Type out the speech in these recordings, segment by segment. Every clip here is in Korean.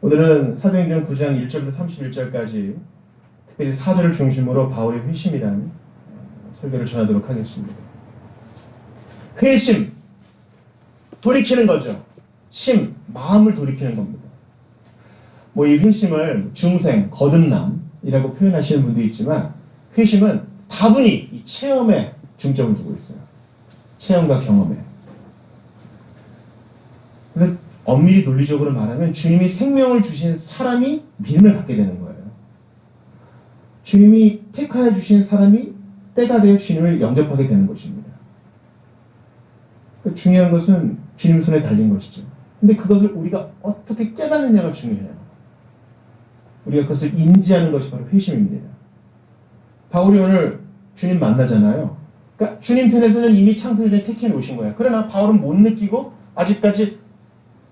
오늘은 사도행전 9장 1절부터 31절까지 특별히 4절을 중심으로 바울의 회심이란 설교를 전하도록 하겠습니다. 회심, 돌이키는 거죠. 심, 마음을 돌이키는 겁니다. 이 회심을 중생, 거듭남이라고 표현하시는 분도 있지만 회심은 다분히 이 체험에 중점을 두고 있어요. 체험과 경험에. 그래서 엄밀히 논리적으로 말하면 주님이 생명을 주신 사람이 믿음을 갖게 되는 거예요. 주님이 택하여 주신 사람이 때가 되어 주님을 영접하게 되는 것입니다. 중요한 것은 주님 손에 달린 것이죠. 근데 그것을 우리가 어떻게 깨닫느냐가 중요해요. 우리가 그것을 인지하는 것이 바로 회심입니다. 바울이 오늘 주님 만나잖아요. 그러니까 주님 편에서는 이미 창세전에 택해 놓으신 거예요. 그러나 바울은 못 느끼고 아직까지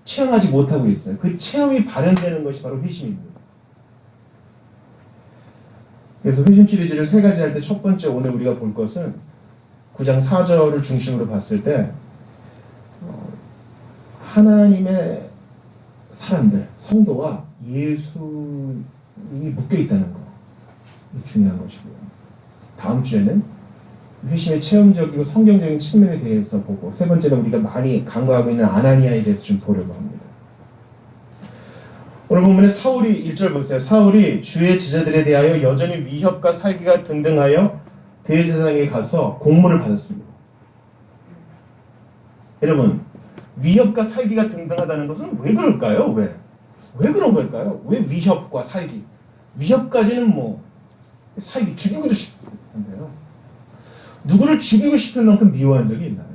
체험하지 못하고 있어요. 그 체험이 발현되는 것이 바로 회심입니다. 그래서 회심 시리즈를 세 가지 할 때 첫 번째 오늘 우리가 볼 것은 9장 4절을 중심으로 봤을 때 하나님의 사람들, 성도와 예수님이 묶여 있다는 거. 중요한 것이고요. 다음 주에는 회심의 체험적이고 성경적인 측면에 대해서 보고, 세 번째는 우리가 많이 간과하고 있는 아나니아에 대해서 좀 보려고 합니다. 오늘 본문에 사울이 1절 보세요. 사울이 주의 제자들에 대하여 여전히 위협과 살기가 등등하여 대제사장에게 가서 공문을 받았습니다. 여러분, 위협과 살기가 등등하다는 것은 왜 그럴까요? 왜 그런 걸까요? 왜 위협과 살기? 위협까지는 살기, 죽이고도 싶은데요. 누구를 죽이고 싶을 만큼 미워한 적이 있나요?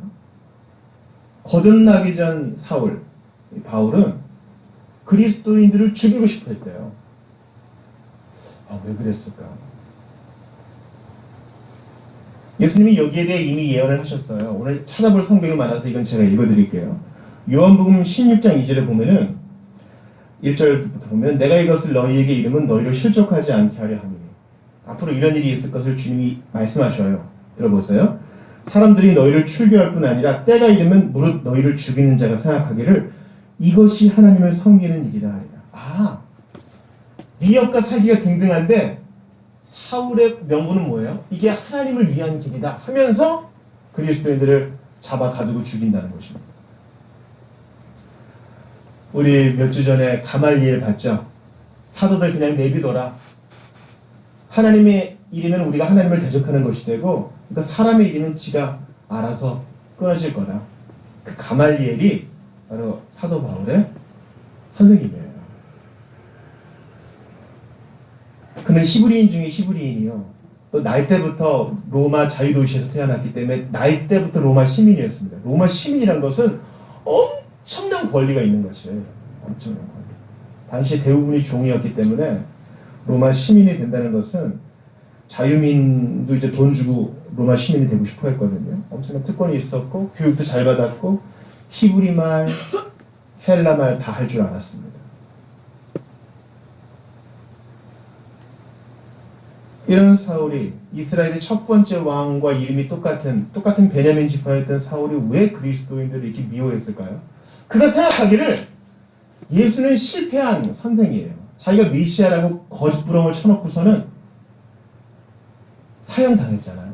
거듭나기 전 사울, 바울은 그리스도인들을 죽이고 싶어 했대요. 왜 그랬을까? 예수님이 여기에 대해 이미 예언을 하셨어요. 오늘 찾아볼 성경이 많아서 이건 제가 읽어드릴게요. 요한복음 16장 2절에 보면은 1절부터 보면 내가 이것을 너희에게 이르면 너희를 실족하지 않게 하려 함이니. 앞으로 이런 일이 있을 것을 주님이 말씀하셔요. 들어보세요. 사람들이 너희를 출교할 뿐 아니라 때가 이르면 무릇 너희를 죽이는 자가 생각하기를 이것이 하나님을 섬기는 일이라 하리라. 위협과 살기가 등등한데 사울의 명분은 뭐예요? 이게 하나님을 위한 길이다 하면서 그리스도인들을 잡아 가두고 죽인다는 것입니다. 우리 몇 주 전에 가말리엘 봤죠? 사도들 그냥 내비둬라. 하나님의 일이면 우리가 하나님을 대적하는 것이 되고, 그러니까 사람의 일이면 지가 알아서 끊어질 거다. 그 가말리엘이 바로 사도 바울의 선생님이에요. 그는 히브리인 중에 히브리인이요. 또 날 때부터 로마 자유도시에서 태어났기 때문에 날 때부터 로마 시민이었습니다. 로마 시민이란 것은 엄청난 권리가 있는 것이에요. 엄청난 권리. 당시 대부분이 종이었기 때문에 로마 시민이 된다는 것은 자유민도 이제 돈 주고 로마 시민이 되고 싶어 했거든요. 엄청난 특권이 있었고 교육도 잘 받았고 히브리 말, 헬라 말 다 할 줄 알았습니다. 이런 사울이 이스라엘의 첫 번째 왕과 이름이 똑같은 베냐민 지파였던 사울이 왜 그리스도인들을 이렇게 미워했을까요? 그가 생각하기를 예수는 실패한 선생이에요. 자기가 메시아라고 거짓 부렁을 쳐놓고서는 사형당했잖아요.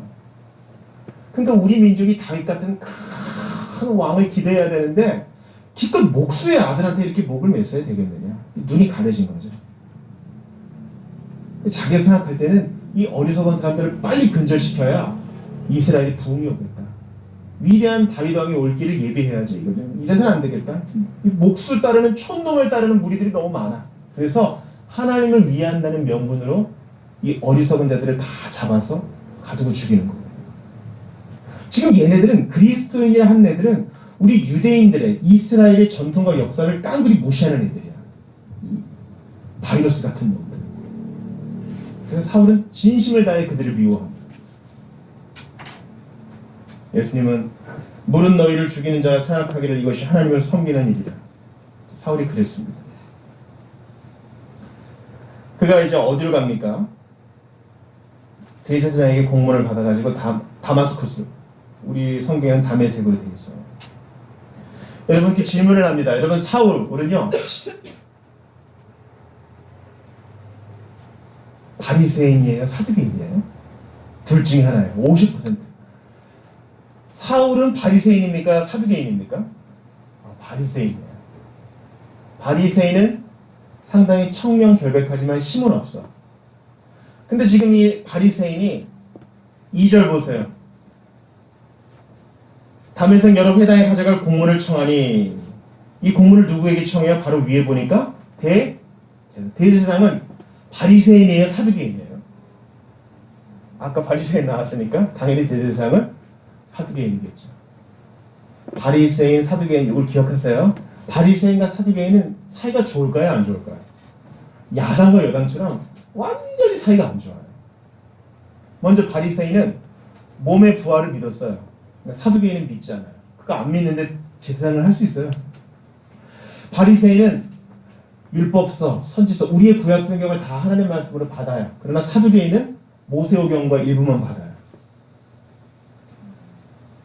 그러니까 우리 민족이 다윗 같은 큰 왕을 기대해야 되는데 기껏 목수의 아들한테 이렇게 목을 맸어야 되겠느냐. 눈이 가려진 거죠. 자기가 생각할 때는 이 어리석은 사람들을 빨리 근절시켜야 이스라엘이 부흥이 오겠다. 위대한 다윗 왕이 올 길을 예비해야지. 이거죠. 이래서는 안 되겠다. 이 목수 따르는 촌놈을 따르는 무리들이 너무 많아. 그래서 하나님을 위한다는 명분으로 이 어리석은 자들을 다 잡아서 가두고 죽이는 거예요. 지금 얘네들은 그리스도인이라 하는 애들은 우리 유대인들의 이스라엘의 전통과 역사를 깡그리 무시하는 애들이야. 바이러스 같은 놈들. 그래서 사울은 진심을 다해 그들을 미워합니다. 예수님은 무릇 너희를 죽이는 자가 생각하기를 이것이 하나님을 섬기는 일이라. 사울이 그랬습니다. 그가 이제 어디로 갑니까? 대제사장에게 공문을 받아가지고 다마스쿠스, 우리 성경에는 다메섹으로 되어 있어요. 여러분께 질문을 합니다. 여러분, 사울은요 바리새인이에요, 사두개인이에요? 둘 중에 하나예요. 50%. 사울은 바리새인입니까? 사두개인입니까? 바리새인이에요. 바리새인은 상당히 청명결백하지만 힘은 없어. 근데 지금 이 바리새인이 2절 보세요. 다메섹 여러 회당에 가져갈 공문을 청하니, 이 공문을 누구에게 청해요? 바로 위에 보니까 대제사장은 바리새인이에요, 사두개인이에요? 아까 바리새인 나왔으니까 당연히 대제사장은 사두개인이겠죠. 바리새인, 사두개인, 이걸 기억하세요. 바리새인과 사두개인은 사이가 좋을까요, 안 좋을까요? 야당과 여당처럼 완전히 사이가 안 좋아요. 먼저 바리새인은 몸의 부활을 믿었어요. 사두개인은 믿지 않아요. 그거 안 믿는데 제사장을 할 수 있어요. 바리새인은 율법서, 선지서, 우리의 구약 성경을 다 하나님의 말씀으로 받아요. 그러나 사두개인은 모세오경과 일부만 받아요.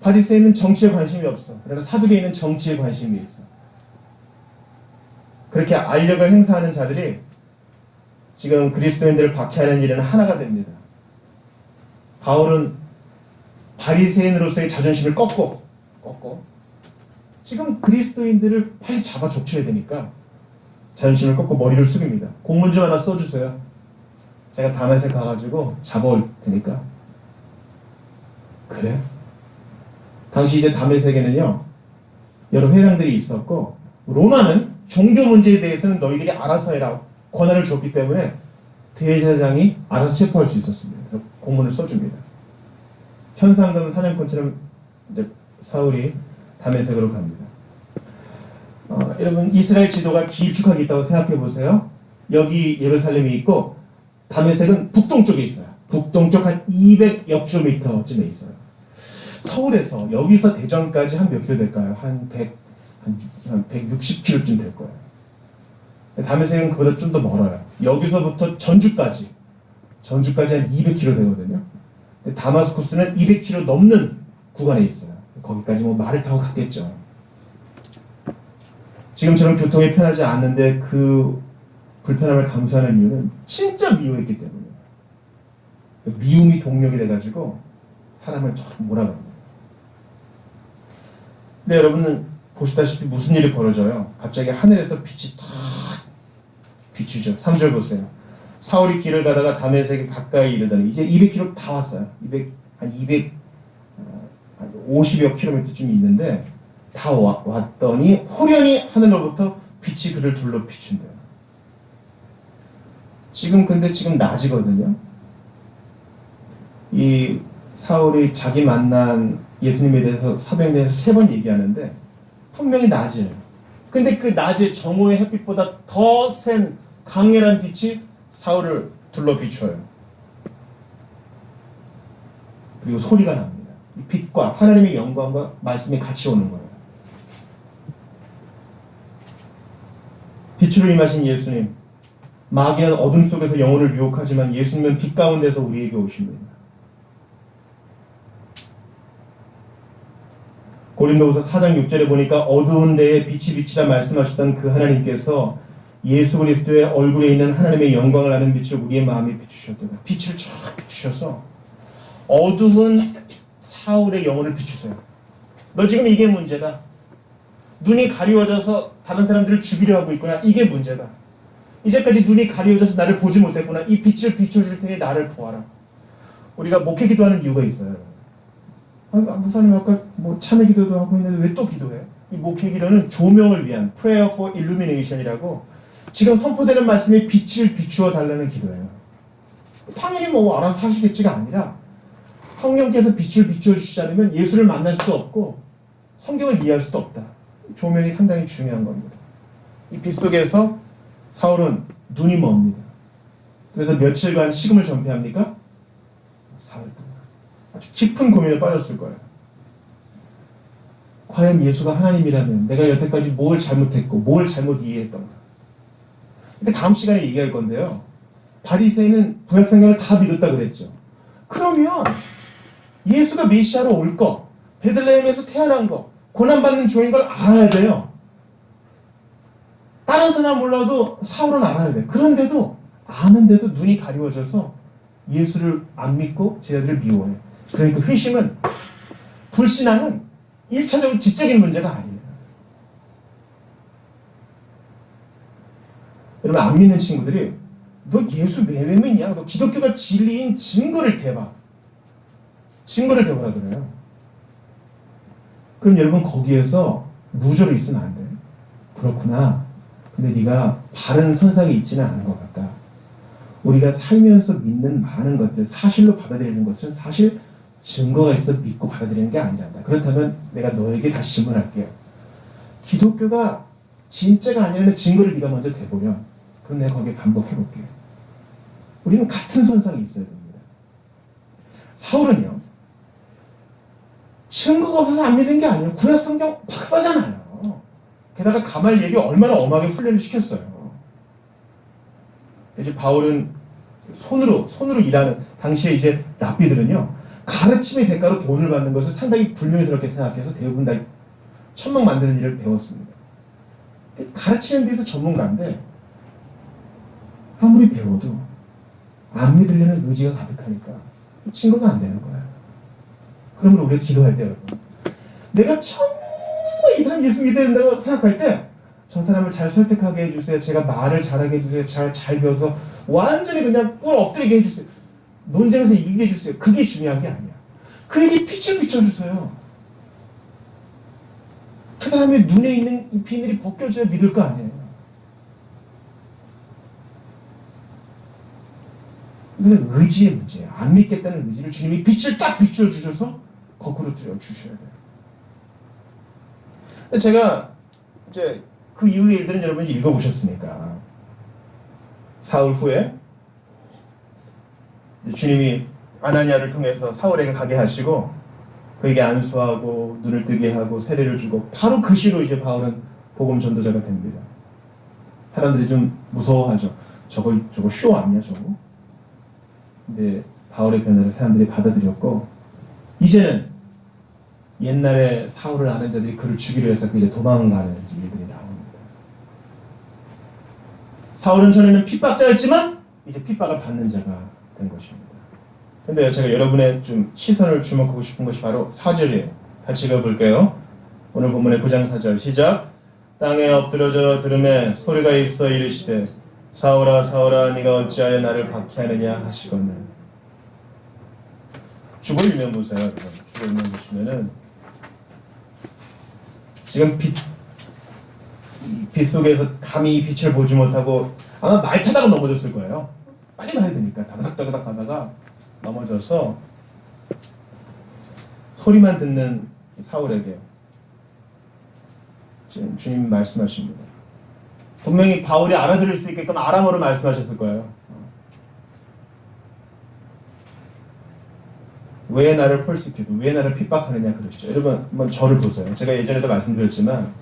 바리새인은 정치에 관심이 없어. 그러나 사두개인은 정치에 관심이 있어. 그렇게 알력을 행사하는 자들이 지금 그리스도인들을 박해하는 일에는 하나가 됩니다. 바울은 바리새인으로서의 자존심을 꺾고 지금 그리스도인들을 빨리 잡아 족쳐야 되니까 자존심을 꺾고 머리를 숙입니다. 공문 좀 하나 써주세요. 제가 다메섹 가가지고 잡아올 테니까. 그래? 당시 이제 다메섹에는요 여러 회당들이 있었고, 로마는 종교 문제에 대해서는 너희들이 알아서 해라 권한을 줬기 때문에 대제사장이 알아서 체포할 수 있었습니다. 그래서 공문을 써줍니다. 현상금 사냥꾼처럼 이제 사울이 다메섹으로 갑니다. 여러분, 이스라엘 지도가 길쭉하게 있다고 생각해 보세요. 여기 예루살렘이 있고 다메섹은 북동쪽에 있어요. 북동쪽 한 200여 킬로미터쯤에 있어요. 서울에서 여기서 대전까지 한 몇 킬로 될까요? 한 160킬로쯤 될 거예요. 다메섹은 그보다 좀 더 멀어요. 여기서부터 전주까지 한 200킬로 되거든요. 다마스쿠스는 200킬로 넘는 구간에 있어요. 거기까지 뭐 말을 타고 갔겠죠. 지금처럼 교통이 편하지 않는데 그 불편함을 감수하는 이유는 진짜 미워했기 때문이에요. 미움이 동력이 돼가지고 사람을 쫙 몰아갑니다. 근데 여러분은 보시다시피 무슨 일이 벌어져요? 갑자기 하늘에서 빛이 탁 비추죠. 3절 보세요. 사울이 길을 가다가 다메섹에 가까이 이르더니 이제 200km 다 왔어요. 한 250여 킬로미터쯤 있는데 다 왔더니 호련히 하늘로부터 빛이 그를 둘러 비춘대요. 근데 지금 낮이거든요. 이 사울이 자기 만난 예수님에 대해서 사도행전에서 3번 얘기하는데 분명히 낮이에요. 근데 그 낮에 정오의 햇빛보다 더 센 강렬한 빛이 사울을 둘러 비춰요. 그리고 소리가 납니다. 이 빛과 하나님의 영광과 말씀이 같이 오는 거예요. 빛으로 임하신 예수님, 마귀는 어둠 속에서 영혼을 유혹하지만 예수님은 빛 가운데서 우리에게 오십니다. 고린도후서 4장 6절에 보니까 어두운 데에 빛이 빛이라 말씀하셨던 그 하나님께서 예수 그리스도의 얼굴에 있는 하나님의 영광을 아는 빛을 우리의 마음에 비추셨도다. 빛을 쫙 비추셔서 어두운 사울의 영혼을 비추세요. 너 지금 이게 문제다. 눈이 가리워져서 다른 사람들을 죽이려 하고 있구나. 이게 문제다. 이제까지 눈이 가리워져서 나를 보지 못했구나. 이 빛을 비춰줄 테니 나를 보아라. 우리가 목회 기도하는 이유가 있어요. 목사님 아까 뭐 참회 기도도 하고 있는데 왜 또 기도해? 이 목회 기도는 조명을 위한 Prayer for Illumination이라고 지금 선포되는 말씀에 빛을 비추어 달라는 기도예요. 당연히 뭐 알아서 하시겠지가 아니라 성령께서 빛을 비추어 주시지 않으면 예수를 만날 수도 없고 성경을 이해할 수도 없다. 조명이 상당히 중요한 겁니다. 이 빛 속에서 사울은 눈이 멉니다. 그래서 며칠간 식음을 전폐합니까? 사흘 동안. 아주 깊은 고민에 빠졌을 거예요. 과연 예수가 하나님이라면 내가 여태까지 뭘 잘못했고 뭘 잘못 이해했던가. 근데 다음 시간에 얘기할 건데요. 바리새인은 구약 성경을 다 믿었다 그랬죠. 그러면 예수가 메시아로 올 거, 베들레헴에서 태어난 거, 고난받는 종인 걸 알아야 돼요. 다른 사람 몰라도 사울은 알아야 돼. 그런데도 아는데도 눈이 가리워져서 예수를 안 믿고 제자들을 미워해. 그러니까 회심은, 불신앙은 1차적으로 지적인 문제가 아니에요. 여러분, 안 믿는 친구들이 너 예수 왜 믿냐? 너 기독교가 진리인 증거를 대봐. 증거를 대보라 그래요. 그럼 여러분 거기에서 무죄로 있으면 안 돼. 그렇구나. 근데 네가 바른 선상에 있지는 않은 것 같다. 우리가 살면서 믿는 많은 것들, 사실로 받아들이는 것은 사실 증거가 있어 믿고 받아들이는 게 아니란다. 그렇다면 내가 너에게 다시 질문할게요. 기독교가 진짜가 아니라는 증거를 네가 먼저 대보면 그럼 내가 거기에 반복해볼게요. 우리는 같은 선상에 있어야 됩니다. 사울은요, 증거가 없어서 안 믿는 게 아니에요. 구약 성경 박사잖아요. 게다가 가말리엘이 얼마나 엄하게 훈련을 시켰어요. 이제 바울은 손으로 일하는, 당시에 이제 랍비들은요, 가르침의 대가로 돈을 받는 것을 상당히 불명예스럽게 생각해서 대부분 다 천막 만드는 일을 배웠습니다. 가르치는 데서 전문가인데 아무리 배워도 안 믿으려는 의지가 가득하니까 증거가 안 되는 거예요. 그러면 우리가 기도할 때 여러분, 내가 정말 이 사람 예수 믿어야 된다고 생각할 때 저 사람을 잘 설득하게 해주세요. 제가 말을 잘하게 해주세요. 잘 배워서 완전히 그냥 꿀 엎드리게 해주세요. 논쟁에서 이기게 해주세요. 그게 중요한 게 아니야. 그에게 빛을 비춰주세요. 그 사람의 눈에 있는 이 비늘이 벗겨져야 믿을 거 아니에요. 이건 의지의 문제예요. 안 믿겠다는 의지를 주님이 빛을 딱 비춰주셔서 거꾸로 들여주셔야 돼요. 제가 이제 그 이후의 일들은 여러분이 읽어보셨으니까, 사울 후에 주님이 아나니아를 통해서 사울에게 가게 하시고 그에게 안수하고 눈을 뜨게 하고 세례를 주고, 바로 그 시로 이제 바울은 복음 전도자가 됩니다. 사람들이 좀 무서워하죠. 저거 쇼 아니야 저거? 근데 바울의 변화를 사람들이 받아들였고, 이제는 옛날에 사울을 아는 자들이 그를 죽이려 해서 이제 도망가는 일들이 나옵니다. 사울은 전에는 핍박자였지만 이제 핍박을 받는 자가 된 것입니다. 근데 제가 여러분의 좀 시선을 주목하고 싶은 것이 바로 4절이에요. 같이 읽어볼게요. 오늘 본문의 9장 4절 시작. 땅에 엎드러져 들음에 소리가 있어 이르시되 사울아 사울아 네가 어찌하여 나를 박해하느냐 하시거늘. 주보 일면 보세요. 주보 일면 보시면은 지금 빛 속에서 감히 빛을 보지 못하고 아마 말 타다가 넘어졌을 거예요. 빨리 가야 되니까 다그닥다그닥 가다가 넘어져서 소리만 듣는 사울에게 지금 주님 말씀하십니다. 분명히 바울이 알아들을 수 있게끔 아람어로 말씀하셨을 거예요. 왜 나를 펄시키고 왜 나를 핍박하느냐 그러시죠. 여러분 한번 저를 보세요. 제가 예전에도 말씀드렸지만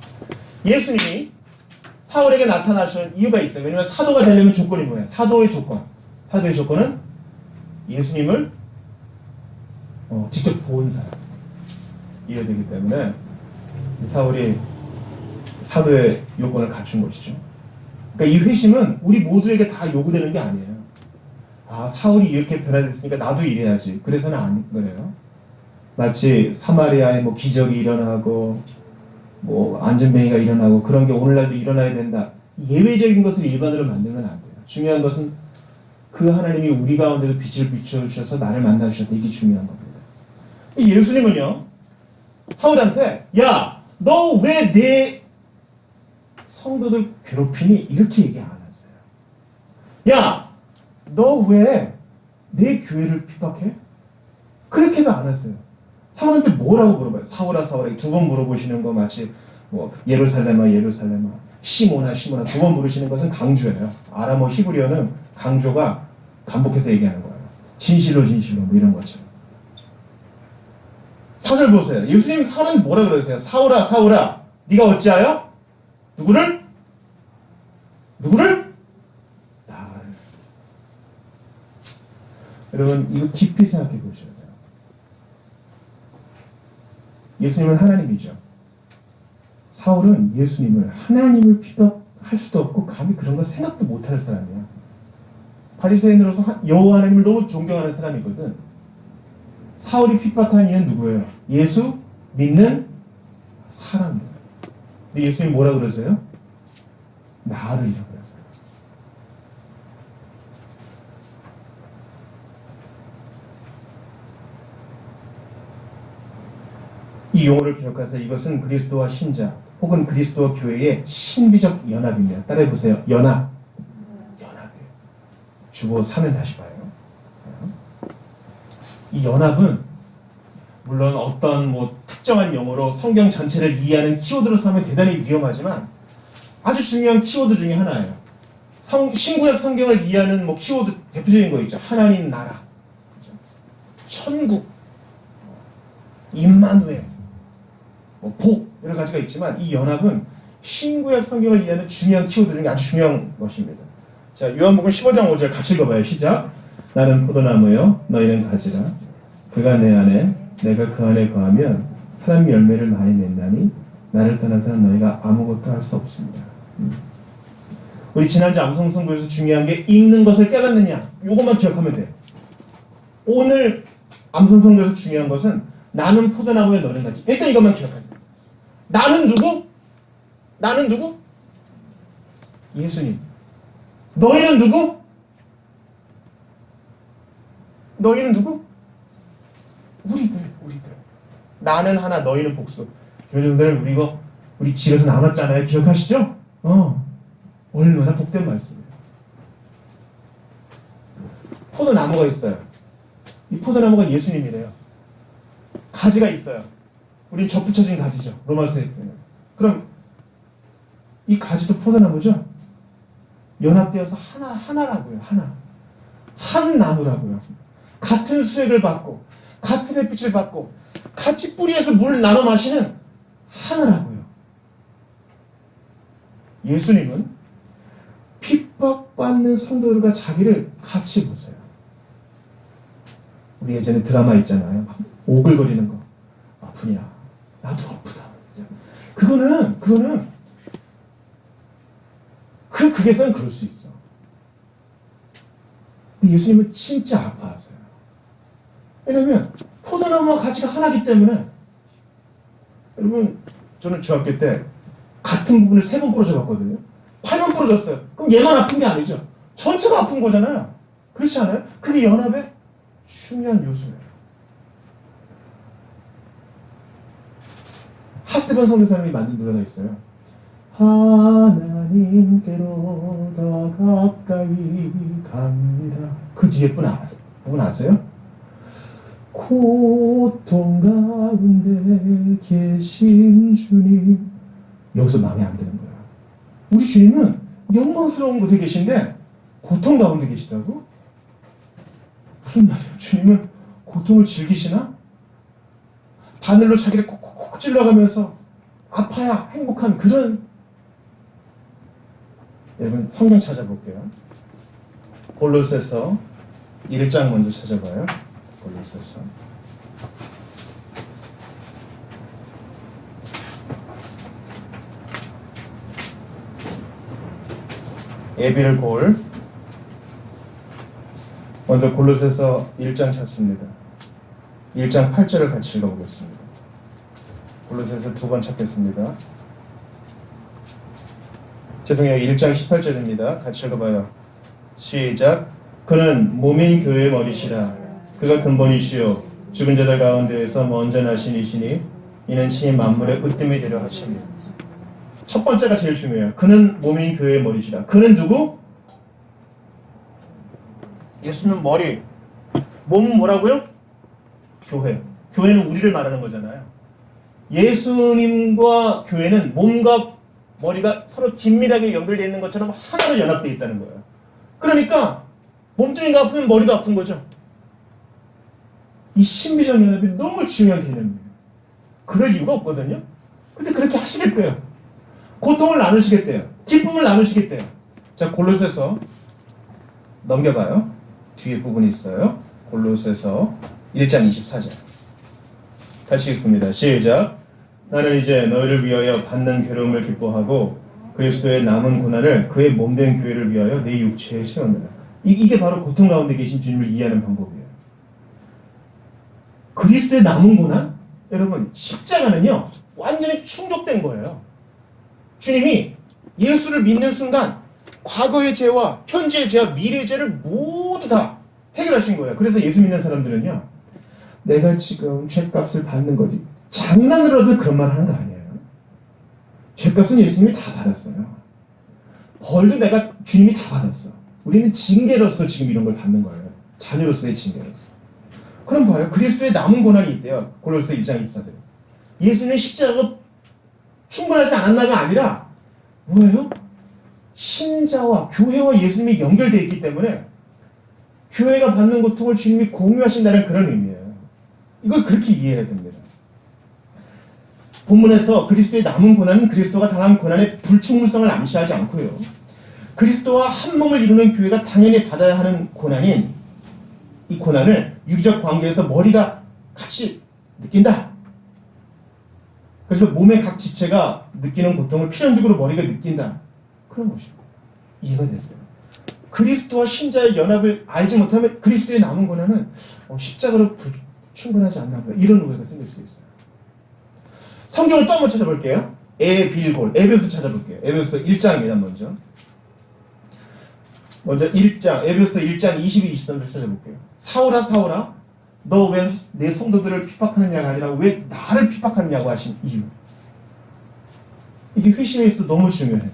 예수님이 사울에게 나타나신 이유가 있어요. 왜냐하면 사도가 되려면 조건이 뭐예요? 사도의 조건. 사도의 조건은 예수님을 직접 본 사람 이어야 되기 때문에 사울이 사도의 요건을 갖춘 것이죠. 그러니까 이 회심은 우리 모두에게 다 요구되는 게 아니에요. 아, 사울이 이렇게 변화됐으니까 나도 이래야지. 그래서는 안 그래요. 마치 사마리아에 뭐 기적이 일어나고 뭐 안전뱅이가 일어나고 그런 게 오늘날도 일어나야 된다. 예외적인 것을 일반으로 만들면 안 돼요. 중요한 것은 그 하나님이 우리 가운데도 빛을 비춰주셔서 나를 만나주셨다. 이게 중요한 겁니다. 예수님은요, 사울한테 야, 너 왜 내 성도들 괴롭히니? 이렇게 얘기 안 하세요. 야, 너 왜 내 교회를 핍박해? 그렇게도 안 하세요. 사울한테 뭐라고 물어봐요? 사울아 사울아 두 번 물어보시는 거 마치 뭐 예루살렘아 예루살렘아 시몬아 시몬아 두 번 부르시는 것은 강조예요. 아람어 히브리어는 강조가 반복해서 얘기하는 거예요. 진실로 진실로 뭐 이런 것처럼. 4절 보세요. 예수님 사울한테 뭐라 그러세요? 사울아 사울아 네가 어찌하여? 누구를? 나를. 여러분 이거 깊이 생각해 보셔야 돼요. 예수님은 하나님이죠. 사울은 예수님을 하나님을 핍박할 수도 없고 감히 그런 거 생각도 못할 사람이야. 바리새인으로서 여호와 하나님을 너무 존경하는 사람이거든. 사울이 핍박한 이는 누구예요? 예수 믿는 사람들. 근데 예수님 뭐라 그러세요? 나를 잃어버렸어요. 이 용어를 기억하세요. 이것은 그리스도와 신자 혹은 그리스도와 교회의 신비적 연합입니다. 따라해보세요. 연합이에요. 주보 3면 다시 봐요. 이 연합은 물론 어떤 특정한 용어로 성경 전체를 이해하는 키워드로 삼으면 대단히 위험하지만 아주 중요한 키워드 중에 하나예요. 신구약 성경을 이해하는 키워드 대표적인 거 있죠. 하나님 나라, 천국, 임마누엘, 복 여러 가지가 있지만 이 연합은 신구약 성경을 이해하는 중요한 키워드 중에 아주 중요한 것입니다. 자, 요한복음 15장 5절 같이 읽어봐요. 시작. 나는 포도나무요 너희는 가지라. 그가 내 안에 내가 그 안에 거하면 사람 열매를 많이 낸다니 나를 떠나서는 너희가 아무것도 할 수 없습니다. 우리 지난주 암송선교에서 중요한 게 읽는 것을 깨닫느냐 요것만 기억하면 돼요. 오늘 암송선교에서 중요한 것은 나는 포도나무에 너는 가지. 일단 이것만 기억하세요. 나는 누구? 나는 누구? 예수님. 너희는 누구? 너희는 누구? 우리들. 나는 하나, 너희는 복수. 여러분들 우리 집에서 나눴잖아요. 기억하시죠? 얼마나 복된 말씀이에요. 포도나무가 있어요. 이 포도나무가 예수님이래요. 가지가 있어요. 우린 접붙여진 가지죠. 로마서에 보면. 그럼 이 가지도 포도나무죠? 연합되어서 하나라고요. 한 나무라고요. 같은 수액을 받고 같은 햇빛을 받고 같이 뿌리에서 물 나눠 마시는 하나라고요. 예수님은 핍박받는 성도들과 자기를 같이 보세요. 우리 예전에 드라마 있잖아요. 오글거리는 거. 아프냐? 나도 아프다. 그거는 그 극에서는 그럴 수 있어. 근데 예수님은 진짜 아파하세요. 왜냐면 포도나무와 가지가 하나이기 때문에. 여러분, 저는 중학교 때 같은 부분을 3번 부러져 봤거든요. 8번 부러졌어요. 그럼 얘만 아픈 게 아니죠. 전체가 아픈 거잖아요. 그렇지 않아요? 그게 연합의 중요한 요소예요. 하스테반 선교사님이 만든 노래가 있어요. 하나님께로 더 가까이 갑니다. 그 뒤에 부분 아세요? 고통 가운데 계신 주님. 여기서 마음에 안 드는 거야. 우리 주님은 영광스러운 곳에 계신데 고통 가운데 계시다고? 무슨 말이에요? 주님은 고통을 즐기시나? 바늘로 자기를 콕콕콕 찔러가면서 아파야 행복한 그런. 여러분 성경 찾아볼게요. 골로새서 1장 먼저 찾아봐요. 골로새서 예비를 골. 먼저 골로새서 1장 찾습니다. 1장 8절을 같이 읽어보겠습니다. 골로새서 2번 찾겠습니다. 죄송해요. 1장 18절입니다. 같이 읽어봐요. 시작. 그는 몸인 교회의 머리시라. 그가 근본이시요 죽은 자들 가운데에서 먼저 나신 이시니 이는 친히 만물의 으뜸이 되려 하시니. 첫 번째가 제일 중요해요. 그는 몸인 교회의 머리시라. 그는 누구? 예수는 머리. 몸은 뭐라고요? 교회. 교회는 우리를 말하는 거잖아요. 예수님과 교회는 몸과 머리가 서로 긴밀하게 연결되어 있는 것처럼 하나로 연합되어 있다는 거예요. 그러니까 몸뚱이가 아프면 머리도 아픈 거죠. 이 신비적 연합이 너무 중요한 개념이에요. 그럴 이유가 없거든요. 근데 그렇게 하시겠대요. 고통을 나누시겠대요. 기쁨을 나누시겠대요. 자, 골로새서 넘겨봐요. 뒤에 부분이 있어요. 골로새서 1장 24절. 같이 읽습니다. 시작. 나는 이제 너희를 위하여 받는 괴로움을 기뻐하고 그리스도의 남은 고난을 그의 몸된 교회를 위하여 내 육체에 채우느라. 이게 바로 고통 가운데 계신 주님을 이해하는 방법이에요. 그리스도의 남은 고난? 여러분, 십자가는요 완전히 충족된 거예요. 주님이 예수를 믿는 순간 과거의 죄와 현재의 죄와 미래의 죄를 모두 다 해결하신 거예요. 그래서 예수 믿는 사람들은요, 내가 지금 죄값을 받는 거지, 장난으로도 그런 말 하는 거 아니에요. 죄값은 예수님이 다 받았어요. 벌도 주님이 다 받았어. 우리는 징계로서 지금 이런 걸 받는 거예요. 자녀로서의 징계로서. 그럼 봐요. 그리스도의 남은 고난이 있대요. 고린도서 1장 24절. 예수님의 십자가가 충분하지 않았나가 아니라 뭐예요? 신자와 교회와 예수님이 연결되어 있기 때문에 교회가 받는 고통을 주님이 공유하신다는 그런 의미예요. 이걸 그렇게 이해해야 됩니다. 본문에서 그리스도의 남은 고난은 그리스도가 당한 고난의 불충분성을 암시하지 않고요, 그리스도와 한 몸을 이루는 교회가 당연히 받아야 하는 고난인 이 고난을 유기적 관계에서 머리가 같이 느낀다. 그래서 몸의 각 지체가 느끼는 고통을 필연적으로 머리가 느낀다. 그런 것입니다. 이해가 됐어요. 그리스도와 신자의 연합을 알지 못하면 그리스도의 남은 고난은 십자가로 충분하지 않나 보다, 이런 오해가 생길 수 있어요. 성경을 또 한번 찾아볼게요. 에베소 찾아볼게요. 에베소 1장입니다. 먼저 1장, 에베소 1장 22, 23절 찾아볼게요. 사울아 사울아 너 왜 내 성도들을 핍박하느냐가 아니라 왜 나를 핍박하느냐고 하신 이유. 이게 회심에 있어 너무 중요해요.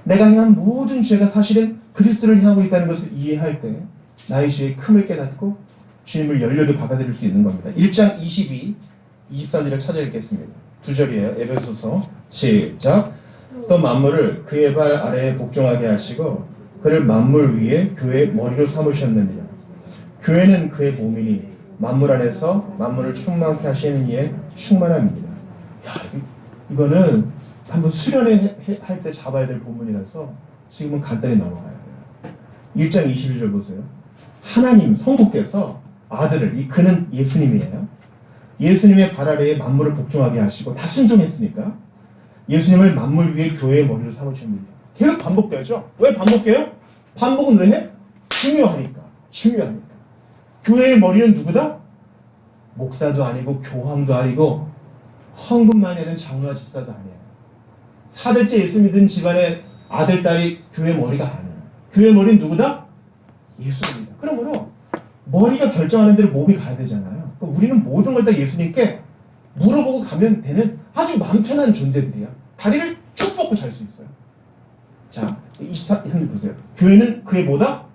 내가 행한 모든 죄가 사실은 그리스도를 향하고 있다는 것을 이해할 때 나의 죄의 큼을 깨닫고 주님을 열렬히 받아들일 수 있는 겁니다. 1장 22, 23절을 찾아 읽겠습니다. 두 절이에요. 에베소서 시작. 또 만물을 그의 발 아래에 복종하게 하시고 그를 만물 위에 교회의 머리로 삼으셨느니라. 교회는 그의 몸이니 만물 안에서 만물을 충만케 하시는 이의 충만함입니다. 이거는 한번 수련할 때 잡아야 될 본문이라서 지금은 간단히 넘어가야 돼요. 1장 21절 보세요. 하나님 성부께서 아들을, 그는 예수님이에요. 예수님의 발 아래에 만물을 복종하게 하시고, 다 순종했으니까 예수님을 만물 위에 교회의 머리로 삼으십니다. 계속 반복되죠. 왜 반복해요? 반복은 왜 해? 중요하니까. 교회의 머리는 누구다? 목사도 아니고 교황도 아니고 헌금만 내는 장로와 집사도 아니에요. 4대째 예수 믿은 집안의 아들, 딸이 교회 머리가 아니에요. 교회 머리는 누구다? 예수입니다. 그러므로 머리가 결정하는 대로 몸이 가야 되잖아요. 그러니까 우리는 모든 걸 다 예수님께 물어보고 가면 되는 아주 마음 편한 존재들이야. 다리를 쭉 뻗고 잘 수 있어요. 자, 23절 보세요. 교회는 그의 뭐다?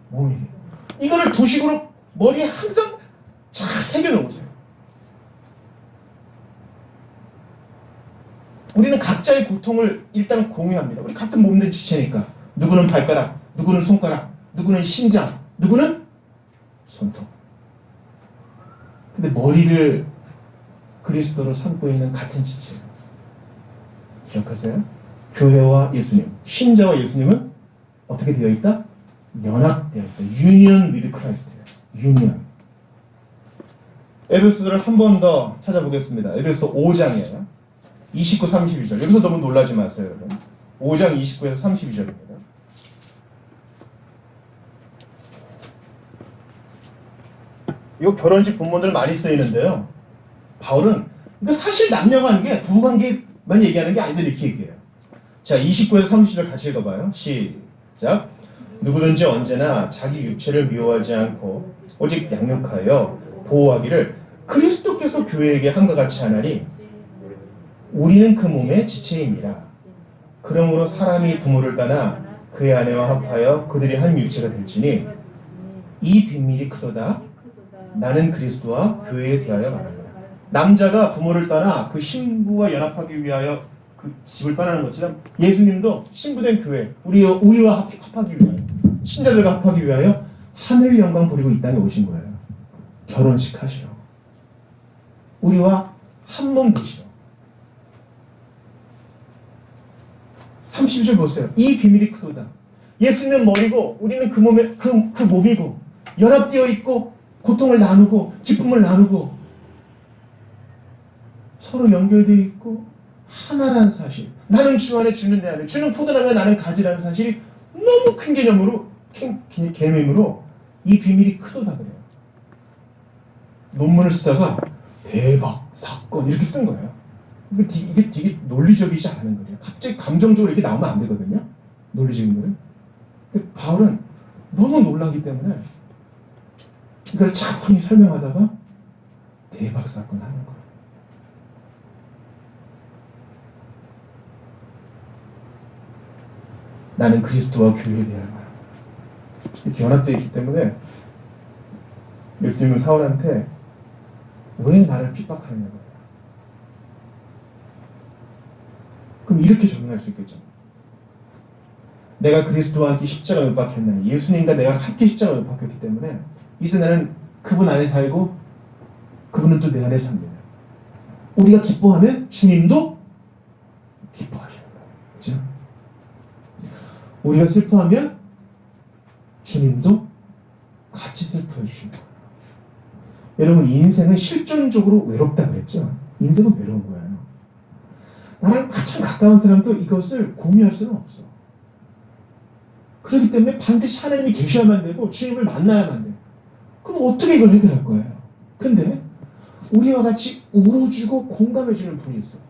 몸이에요. 이거를 도식으로 머리에 항상 잘 새겨놓으세요. 우리는 각자의 고통을 일단 공유합니다. 우리 같은 몸된 지체니까. 누구는 발가락, 누구는 손가락, 누구는 심장, 누구는 손톱. 근데 머리를 그리스도로 삼고 있는 같은 지체예요. 기억하세요? 교회와 예수님, 신자와 예수님은 어떻게 되어 있다? 연합되어 있다. 유니언 위드 크라이스트예요. 유니언. 에베소서를 한 번 더 찾아보겠습니다. 에베소 5장이에요. 29, 32절. 여기서 너무 놀라지 마세요, 여러분. 5장 29에서 32절입니다. 이 결혼식 본문들 많이 쓰이는데요. 바울은 이거 사실 남녀관계, 부부관계만 얘기하는 게 아닌데 이렇게 얘기해요. 자, 29에서 30절 같이 읽어봐요. 시작. 누구든지 언제나 자기 육체를 미워하지 않고 오직 양육하여 보호하기를 그리스도께서 교회에게 함과 같이 하나니 우리는 그 몸의 지체입니다. 그러므로 사람이 부모를 떠나 그의 아내와 합하여 그들이 한 육체가 될지니 이 비밀이 크도다. 나는 그리스도와 교회에 대하여 말한다. 남자가 부모를 떠나 그 신부와 연합하기 위하여 그 집을 떠나는 것처럼 예수님도 신부된 교회, 우리와 합하기 위하여, 신자들과 합하기 위하여 하늘 영광 버리고 이 땅에 오신 거예요. 결혼식 하시러. 우리와 한 몸 되시러. 30절 보세요. 이 비밀이 크도다. 예수님은 머리고 우리는 그 몸이고 연합되어 있고 고통을 나누고 기쁨을 나누고 서로 연결되어 있고 하나라는 사실. 나는 주 안에 주는 내 안에, 주는 포도나무에 나는 가지라는 사실이 너무 큰 개념으로 이 비밀이 크도다 그래요. 논문을 쓰다가 대박, 사건 이렇게 쓴 거예요. 이게 되게 논리적이지 않은 거예요. 갑자기 감정적으로 이렇게 나오면 안 되거든요. 논리적인 거는. 바울은 너무 놀라기 때문에 이걸 차분히 설명하다가 대박 사건 하는 거예요. 나는 그리스도와 교회에 대한 거야. 이렇게 연합되어 있기 때문에 예수님은 사울한테 왜 나를 핍박하느냐고. 그럼 이렇게 적용할 수 있겠죠. 내가 그리스도와 함께 십자가에 못 박혔나니, 예수님과 내가 함께 십자가에 못 박혔기 때문에 이제 나는 그분 안에 살고 그분은 또 내 안에 삽니다. 우리가 기뻐하면 주님도 기뻐하시는 거예요. 그렇죠? 우리가 슬퍼하면 주님도 같이 슬퍼해 주시는 거예요. 여러분, 인생은 실존적으로 외롭다 그랬죠? 인생은 외로운 거예요. 나랑 가장 가까운 사람도 이것을 공유할 수는 없어. 그렇기 때문에 반드시 하나님이 계셔야만 되고 주님을 만나야만 돼요. 그럼 어떻게 이걸 해결할 거예요? 근데 우리와 같이 울어주고 공감해주는 분이 있어요.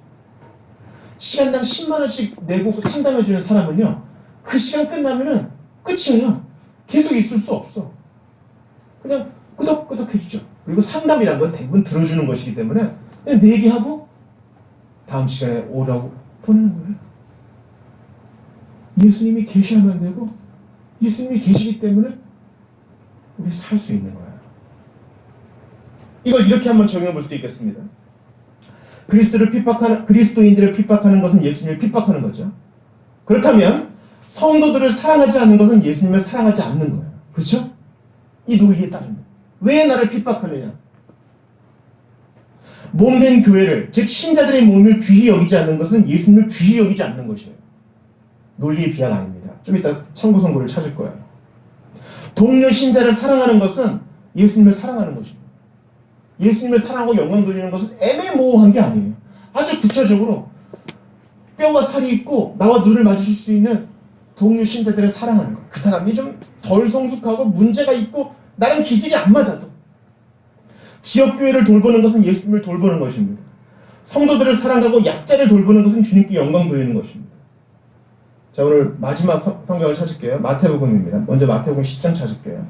시간당 10만 원씩 내고 상담해주는 사람은요, 그 시간 끝나면은 끝이에요. 계속 있을 수 없어. 그냥 끄덕끄덕 해주죠. 그리고 상담이란 건 대부분 들어주는 것이기 때문에 그냥 내 얘기하고 다음 시간에 오라고 보내는 거예요. 예수님이 계셔야만 되고 예수님이 계시기 때문에 우리 살 수 있는 거예요. 이걸 이렇게 한번 적용해 볼 수도 있겠습니다. 그리스도인들을 핍박하는 것은 예수님을 핍박하는 거죠. 그렇다면 성도들을 사랑하지 않는 것은 예수님을 사랑하지 않는 거예요. 그렇죠? 이 논리에 따릅니다. 왜 나를 핍박하느냐? 몸된 교회를, 즉 신자들의 몸을 귀히 여기지 않는 것은 예수님을 귀히 여기지 않는 것이에요. 논리의 비약 아닙니다. 좀 이따 참고 선고를 찾을 거예요. 동료 신자를 사랑하는 것은 예수님을 사랑하는 것입니다. 예수님을 사랑하고 영광 돌리는 것은 애매모호한 게 아니에요. 아주 구체적으로 뼈와 살이 있고 나와 눈을 마주칠 수 있는 동료 신자들을 사랑하는 거예요. 그 사람이 좀 덜 성숙하고 문제가 있고 나랑 기질이 안 맞아도 지역교회를 돌보는 것은 예수님을 돌보는 것입니다. 성도들을 사랑하고 약자를 돌보는 것은 주님께 영광 돌리는 것입니다. 자, 오늘 마지막 성경을 찾을게요. 마태복음입니다. 먼저 마태복음 10장 찾을게요.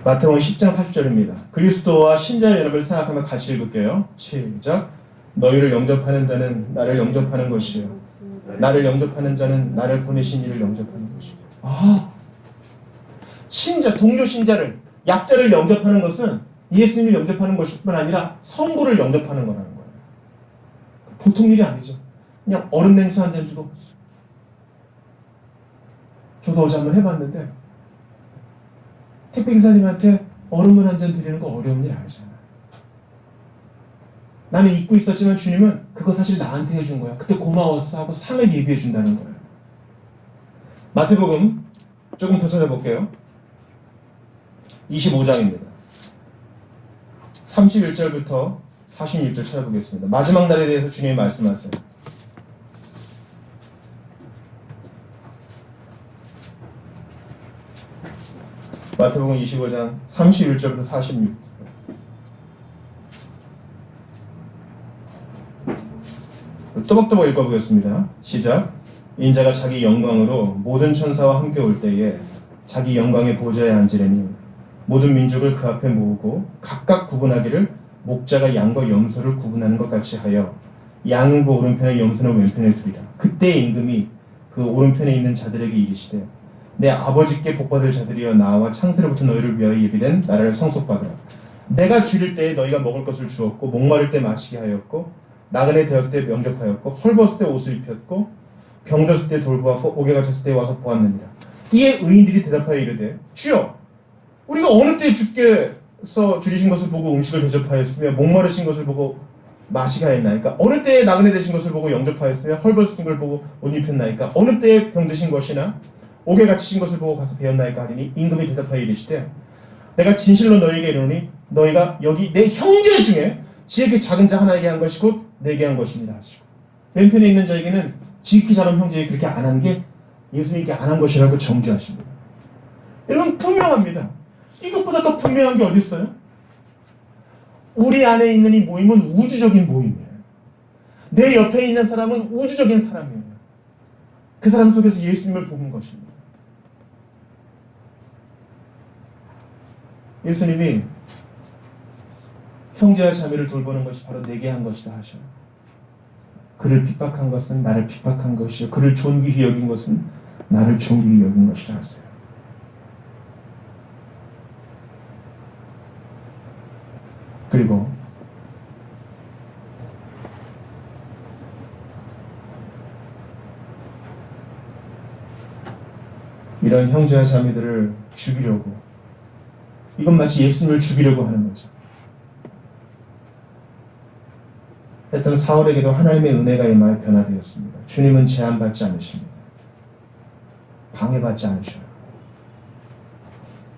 마태복음 10장 40절입니다. 그리스도와 신자의 연합을 생각하며 같이 읽을게요. 시작. 너희를 영접하는 자는 나를 영접하는 것이요, 나를 영접하는 자는 나를 보내신 이를 영접하는 것이요. 신자, 동료 신자를, 약자를 영접하는 것은 예수님을 영접하는 것일 뿐 아니라 성부를 영접하는 거라는 거예요. 보통 일이 아니죠. 그냥 얼음 냉수 한 잔 주고, 저도 어제 한번 해봤는데 택배기사님한테 얼음을 한 잔 드리는 거 어려운 일 아니잖아. 나는 잊고 있었지만 주님은 그거 사실 나한테 해준 거야. 그때 고마웠어 하고 상을 예비해 준다는 거예요. 마태복음 조금 더 찾아볼게요. 25장입니다. 31절부터 46절 찾아보겠습니다. 마지막 날에 대해서 주님이 말씀하세요. 마태복음 25장 31절부터 46절. 또박또박 읽어보겠습니다. 시작. 인자가 자기 영광으로 모든 천사와 함께 올 때에 자기 영광의 보좌에 앉으려니 모든 민족을 그 앞에 모으고 각각 구분하기를 목자가 양과 염소를 구분하는 것 같이 하여 양은 그 오른편에 염소는 왼편에 두리라. 그때 임금이 그 오른편에 있는 자들에게 이르시되 내 아버지께 복받을 자들이여 나와 창세로부터 너희를 위하여 예비된 나라를 상속받으라. 내가 줄일 때에 너희가 먹을 것을 주었고 목마를 때 마시게 하였고 나그네 되었을 때 명접하였고 헐벗을 때 옷을 입혔고 병들었을 때 돌보았고 옥에 갇혔을 때 와서 보았느니라. 이에 의인들이 대답하여 이르되 주여 우리가 어느 때 주께서 줄이신 것을 보고 음식을 대접하였으며 목마르신 것을 보고 마시게 하였나이까? 어느 때에 나그네 되신 것을 보고 영접하였으며 헐벗은 걸 보고 옷 입혔나이까? 어느 때에 병드신 것이나 옥에 갇히신 것을 보고 가서 배웠나이까? 하리니 임금이 대답하여 이르시되 내가 진실로 너희에게 이르노니 너희가 여기 내 형제 중에 지극히 작은 자 하나에게 한 것이 곧 내게 한 것이니라 하시고, 왼편에 있는 자에게는 지극히 작은 형제에게 그렇게 안 한 게 예수님께 안 한 것이라고 정죄하십니다. 여러분, 분명합니다. 이것보다 더 분명한 게 어디 있어요? 우리 안에 있는 이 모임은 우주적인 모임이에요. 내 옆에 있는 사람은 우주적인 사람이에요. 그 사람 속에서 예수님을 보는 것입니다. 예수님이 형제와 자매를 돌보는 것이 바로 내게 한 것이다 하셔요. 그를 핍박한 것은 나를 핍박한 것이요, 그를 존귀히 여긴 것은 나를 존귀히 여긴 것이라 하세요. 그리고 이런 형제와 자매들을 죽이려고, 이건 마치 예수님을 죽이려고 하는 거죠. 하여튼 사울에게도 하나님의 은혜가 임하여 변화되었습니다. 주님은 제한받지 않으십니다. 방해받지 않으셔요.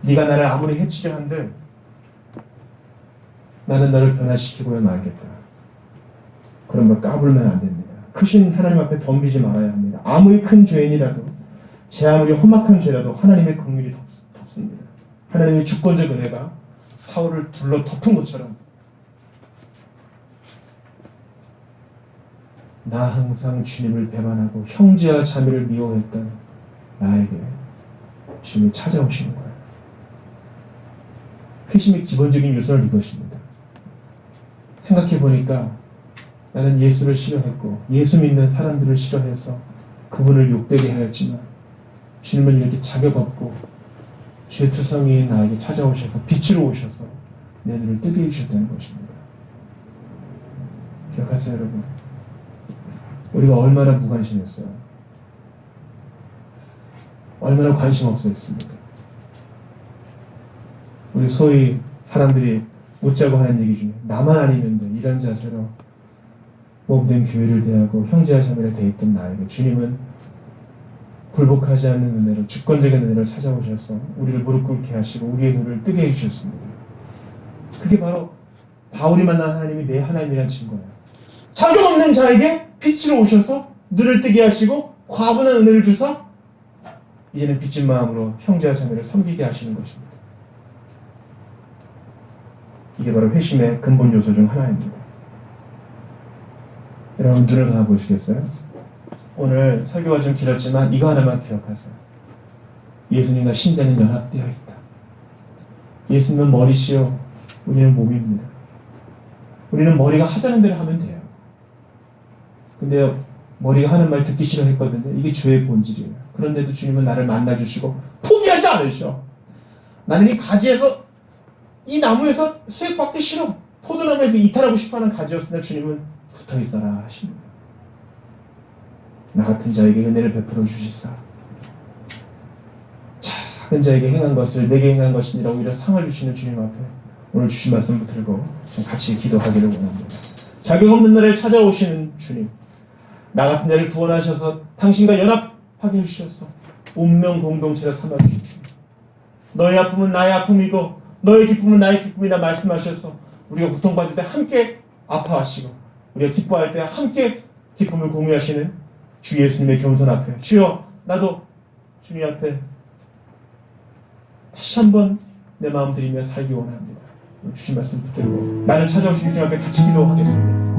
네가 나를 아무리 해치려 한들 나는 너를 변화시키고야 말겠다. 그런 걸 까불면 안 됩니다. 크신 하나님 앞에 덤비지 말아야 합니다. 아무리 큰 죄인이라도, 제 아무리 험악한 죄라도 하나님의 긍휼이 덮습니다. 하나님의 주권적 은혜가 사울을 둘러 덮은 것처럼 나 항상 주님을 배반하고 형제와 자매를 미워했던 나에게 주님이 찾아오시는 거예요. 회심의 기본적인 요소는 이것입니다. 생각해보니까 나는 예수를 싫어했고 예수 믿는 사람들을 싫어해서 그분을 욕되게 하였지만 주님은 이렇게 자격 없고 죄투성이인 나에게 찾아오셔서 빛으로 오셔서 내 눈을 뜨게 해주셨다는 것입니다. 기억하세요, 여러분? 우리가 얼마나 무관심했어요. 얼마나 관심 없었습니까? 우리 소위 사람들이 웃자고 하는 얘기 중에 나만 아니면 돼, 이런 자세로 몸된 교회를 대하고 형제와 자매를 대했던 나에게 주님은 굴복하지 않는 은혜로, 주권적인 은혜로 찾아오셔서 우리를 무릎 꿇게 하시고 우리의 눈을 뜨게 해주셨습니다. 그게 바로 바울이 만난 하나님이 내 하나님이란 증거예요. 자격 없는 자에게 빛으로 오셔서 눈을 뜨게 하시고 과분한 은혜를 주사 이제는 빚진 마음으로 형제와 자매를 섬기게 하시는 것입니다. 이게 바로 회심의 근본 요소 중 하나입니다. 여러분, 눈을 감아보시겠어요? 오늘 설교가 좀 길었지만 이거 하나만 기억하세요. 예수님과 신자는 연합되어 있다. 예수님은 머리시요, 우리는 몸입니다. 우리는 머리가 하자는 대로 하면 돼요. 근데 머리가 하는 말 듣기 싫어했거든요. 이게 죄의 본질이에요. 그런데도 주님은 나를 만나주시고 포기하지 않으셔. 나는 이 가지에서, 이 나무에서 수액 받기 싫어, 포도나무에서 이탈하고 싶어하는 가지였으나 주님은 붙어있어라 하십니다. 나 같은 자에게 은혜를 베풀어 주시사 작은 자에게 행한 것을 내게 행한 것이니라 오히려 상을 주시는 주님 앞에 오늘 주신 말씀 붙들고 좀 같이 기도하기를 원합니다. 자격 없는 나를 찾아오시는 주님, 나 같은 자를 구원하셔서 당신과 연합하게 해주셔서 운명 공동체를 삼아주신 주님, 너의 아픔은 나의 아픔이고 너의 기쁨은 나의 기쁨이다 말씀하셔서 우리가 고통받을 때 함께 아파하시고 우리가 기뻐할 때 함께 기쁨을 공유하시는 주 예수님의 겸손 앞에, 주여 나도 주님 앞에 다시 한번 내 마음 드리며 살기 원합니다. 주신 말씀 붙들고 나를 찾아오신 주님 앞에 같이 기도하겠습니다.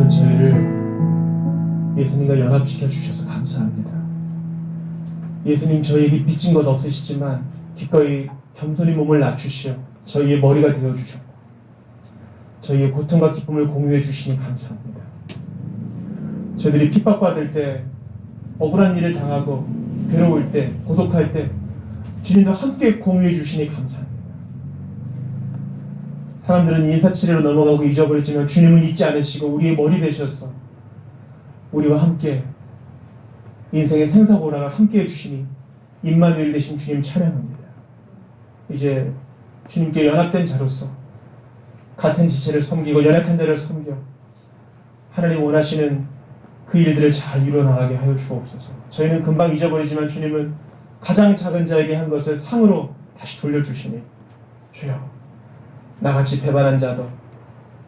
이런 저희를 예수님과 연합시켜 주셔서 감사합니다. 예수님, 저희에게 빚진 것 없으시지만 기꺼이 겸손히 몸을 낮추시어 저희의 머리가 되어주셨고 저희의 고통과 기쁨을 공유해 주시니 감사합니다. 저희들이 핍박받을 때, 억울한 일을 당하고 괴로울 때, 고독할 때 주님과 함께 공유해 주시니 감사합니다. 사람들은 인사치레로 넘어가고 잊어버리지만 주님은 잊지 않으시고 우리의 머리 되셔서 우리와 함께 인생의 생사고라가 함께 해주시니 임마누엘 되신 주님 찬양합니다. 이제 주님께 연합된 자로서 같은 지체를 섬기고 연약한 자를 섬겨 하나님 원하시는 그 일들을 잘 이루어나가게 하여 주옵소서. 저희는 금방 잊어버리지만 주님은 가장 작은 자에게 한 것을 상으로 다시 돌려주시니 주여, 나같이 배반한 자도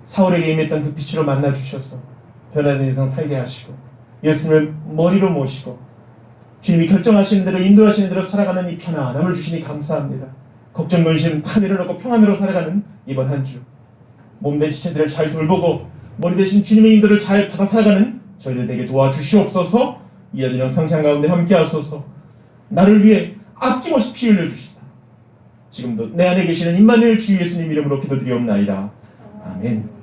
사울에게 임했던 그 빛으로 만나주셔서 변화된 인생 살게 하시고 예수님을 머리로 모시고 주님이 결정하시는 대로 인도하시는 대로 살아가는 이 편안함을 주시니 감사합니다. 걱정 근심 다 내려놓고 평안으로 살아가는 이번 한 주 몸된 지체들을 잘 돌보고 머리 대신 주님의 인도를 잘 받아 살아가는 저희들 되게 도와주시옵소서. 이 아들 영상 가운데 함께 하소서. 나를 위해 아낌없이 피 흘려주시사 지금도 내 안에 계시는 임마누엘 주 예수님 이름으로 기도드리옵나이다. 아멘.